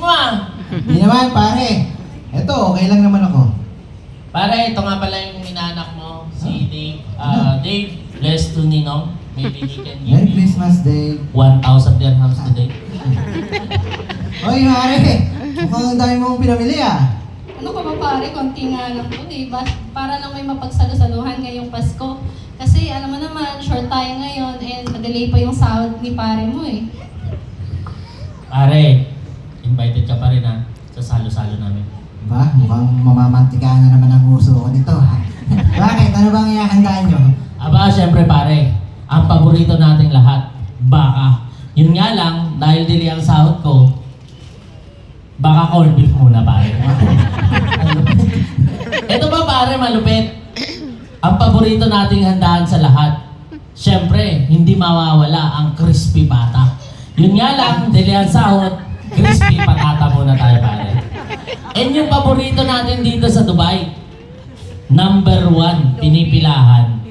mo ah. Hindi naman, pare. Eto, okay lang naman ako. Pare, ito nga pala yung inaanak mo, si Dave. Dave, bless to Ninong. Maybe he can give Merry you Christmas Day. 1,000 dirhams today. Oy, pare. Mukhang ang dami mong pinamili ah. Ano ka ba pare, konti nga lang po, diba? Para lang may mapagsalusaluhan ngayong Pasko. Kasi alam mo naman, short tayo ngayon and na-delay pa yung sahod ni pare mo eh. Pare, invited ka pa rin ha, sa salo-salo namin. Ba, mukhang mamamantika na naman ang uso ko dito. Bakit? Ano bang iahandaan nyo? Aba, syempre pare, ang paborito nating lahat, baka. Yun nga lang, dahil dili ang sahod ko, baka corned beef muna pare. Ito ba pare, malupit? Ang paborito nating handaan sa lahat, syempre, hindi mawawala ang crispy pata. Yun nga lang, dili ang sahod, crispy patata muna tayo pare. And yung paborito natin dito sa Dubai, number 1, pinipilahan.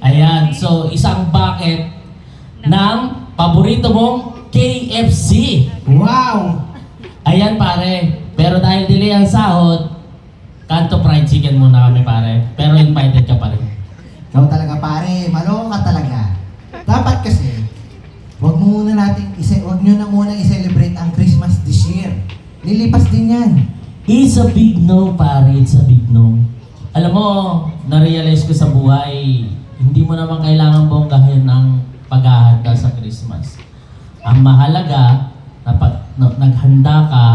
Ayan, so isang bucket ng paborito mong KFC. Wow! Ayan pare, pero dahil delay ang sahod, kanto fried chicken muna kami pare. Pero invited ka pa rin. Ikaw talaga pare, maloko ka talaga. Dapat kasi, wag nyo na muna i-celebrate ang Christmas this year. Lilipas din yan. It's a big no pare, it's a big no. Alam mo, na-realize ko sa buhay, hindi mo naman kailangan bonggahin ang paghahanda sa Christmas. Ang mahalaga, naghanda ka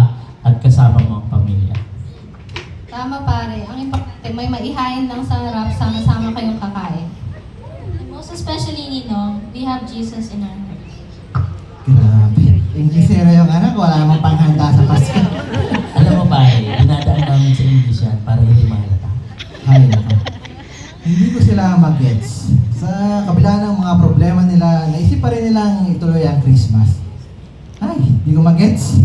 at kasama mo ang pamilya. Tama pare, ang importante may maihain lang sa harap, sama-sama kayong kakain. And most especially, Ninong, we have Jesus in our hearts. Grabe. Inglesero yung anak, wala namang panghanda sa Pasko. Alam mo pare, dinadaan namin sa English yan para hindi mahalata. Ay, nako. Hindi ko sila mag-gets. Sa kabila ng mga problema nila, naisip pa rin nilang ituloy ang Christmas. Ay, hindi ko mag-gets.